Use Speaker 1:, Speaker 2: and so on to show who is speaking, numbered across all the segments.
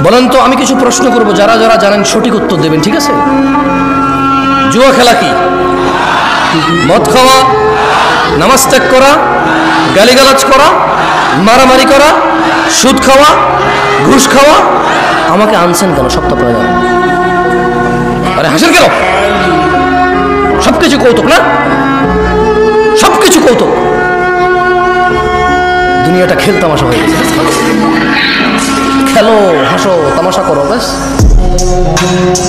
Speaker 1: বলেন তো, আমি কিছু প্রশ্ন করব, যারা যারা জানেন সঠিক উত্তর দেবেন, ঠিক আছে? জুয়া খেলা কি? মদ খাওয়া, নামাজ ত্যাগ করা, গালিগালাজ করা, মারামারি করা, সুদ খাওয়া, ঘুষ খাওয়া। আমাকে আনছেন কেন? সপ্তাহ পরে যান। আরে হাসেন কেন? সবকিছু কৌতুক না? সবকিছু কৌতুক। দুনিয়াটা খেল তামাশা হয়ে গেছে। খেলো, হাসো, তামাশা করো, ব্যাস।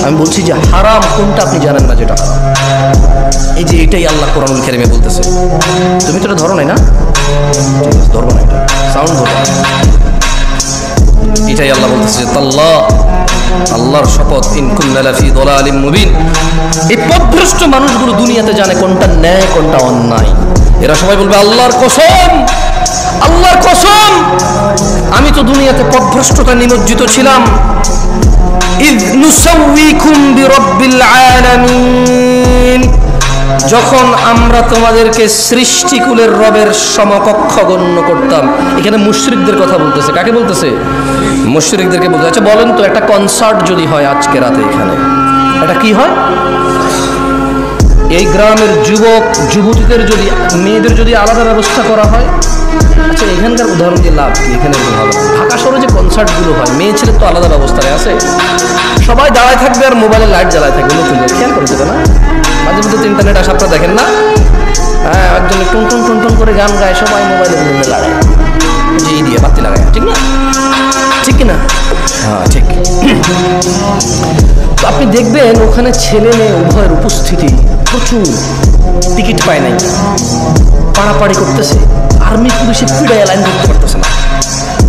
Speaker 1: আমি বলছি যে হারাম কোনটা আপনি জানেন না, যেটা হারাম। এই যে এটাই আল্লাহ কোরআনুল কারীমে বলতেছে। তুমি তো এটা ধরো নাই না? ঠিক আছে, ধরবো না, এটা সাউন্ড ধরবো না। এটাই আল্লাহ বলতেছে যে তাল্লাহ, আল্লাহর শপথ, ইন কুন্না লাফি দালালিম মুবিন। এই পথভ্রষ্ট মানুষগুলো দুনিয়াতে জানে কোনটা ন্যায় কোনটা অন্যায়। এরা সবাই বলবে আল্লাহর কসম, আল্লাহর কসম, আমি তো দুনিয়াতে পথভ্রষ্টতায় নিমজ্জিত ছিলাম। ইয নুসাউইকুম বিরাব্বিল আলামিন, যখন আমরা তোমাদেরকে সৃষ্টিকুলের রবের সমকক্ষ গণ্য করতাম। এখানে মুশরিকদের কথা বলতেছে। কাকে বলতেছে? মুশরিকদেরকে বলতে। আচ্ছা বলেন তো, একটা কনসার্ট যদি হয় আজকে রাতে এখানে, এটা কি হয়? এই গ্রামের যুবক যুবতীদের যদি, মেয়েদের যদি আলাদা ব্যবস্থা করা হয়, আচ্ছা এখানকার উদাহরণ দিয়ে লাভ কি? এখানে এরকম হবে না। ঢাকা শহরে যে কনসার্টগুলো হয়, মেয়ে ছেলের তো আলাদা ব্যবস্থায় আছে, সবাই দাঁড়ায় থাকবে আর মোবাইলে লাইট জ্বালায় থাকবে। নতুন খেয়াল করে দেবে না? মাঝে মধ্যে তো ইন্টারনেট আসে, আপনারা দেখেন না? হ্যাঁ, একজন টুন টুন টুন টুন করে গান গায়, সবাই মোবাইলে বিভিন্ন লাগায়, যে এই দিয়ে বাতি লাগায়, ঠিক না? ঠিক কিনা? হ্যাঁ ঠিক। তো আপনি দেখবেন ওখানে ছেলে মেয়ে উভয়ের উপস্থিতি প্রচুর। টিকিট পায় নাই, পাড়াপাড়ি করতেছে, আর্মি পুলিশে পিড়ায় লাইন ধরতে পারতেছে না।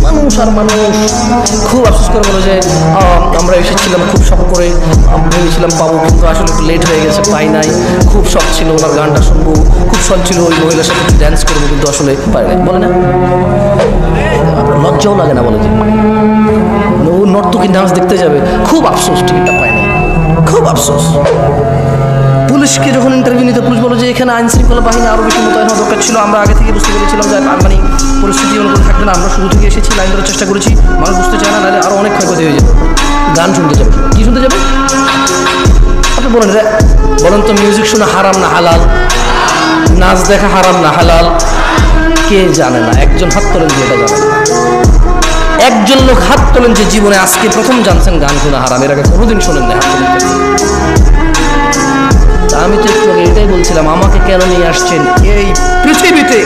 Speaker 1: মানুষ আর মানুষ খুব আফসোস করে বলে যে আমরা এসেছিলাম খুব শখ করে, ভেবেছিলাম পাবো, কিন্তু আসলে একটু লেট হয়ে গেছে, পাই নাই। খুব শখ ছিল ওনার গানটা শুনবো, খুব শখ ছিল ওই মহিলার সাথে একটু ড্যান্স করবো, কিন্তু আসলে পাই নাই। বলে না? আপনার লজ্জাও লাগে না? বলে যে ও নর্তকী ডান্স দেখতে যাবে, খুব আফসোস টিকিটটা পায় নাই, খুব আফসোস। পুলিশকে যখন ইন্টারভিউ নিতে, পুলিশ বলো যে এখানে আইন শৃঙ্খলা বাহিনী আরও বেশি মোতায়েন হওয়া দরকার ছিল। আমরা আগে থেকে বুঝতে পেরেছিলাম যে মানে পরিস্থিতি অনুকূল থাকবে না, আমরা শুরু থেকে এসেছি, লাইন ধরার চেষ্টা করেছি, মানুষ বুঝতে চায় না, নাহলে আরও অনেক ক্ষয়ক্ষতি হয়ে যাবে। গান শুনতে যাবে, কি শুনতে যাবে? আপনি বলেন রে, বলেন তো, মিউজিক শোনা হারাম না হালাল? নাচ দেখা হারাম না হালাল? কে জানে না? একজন হাত তোলেন যে এটা জানে না। একজন লোক হাত তোলেন যে জীবনে আজকে প্রথম জানছেন গান শোনা হারাম, এর আগে কোনোদিন শোনেন না। হাত তোলেন। আমি তো একটু এটাই বলছিলাম, আমাকে কেন নিয়ে আসছেন এই পৃথিবীতে?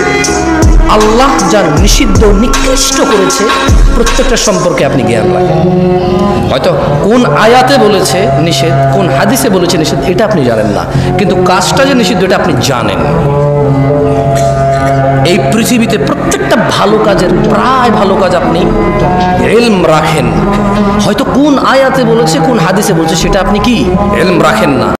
Speaker 1: আল্লাহ যার নিষিদ্ধ নিকৃষ্ট করেছে প্রত্যেকটা সম্পর্কে আপনি জ্ঞান রাখেন। হয়তো কোন আয়াতে বলেছে নিষেধ, কোন হাদিসে বলেছে নিষেধ, এটা আপনি জানেন না, কিন্তু কাজটা যে নিষিদ্ধ এটা আপনি জানেন। এই পৃথিবীতে প্রত্যেকটা ভালো কাজের, প্রায় ভালো কাজ আপনি ইলম রাখেন। হয়তো কোন আয়াতে বলেছে, কোন হাদিসে বলেছে, সেটা আপনি কি ইলম রাখেন না।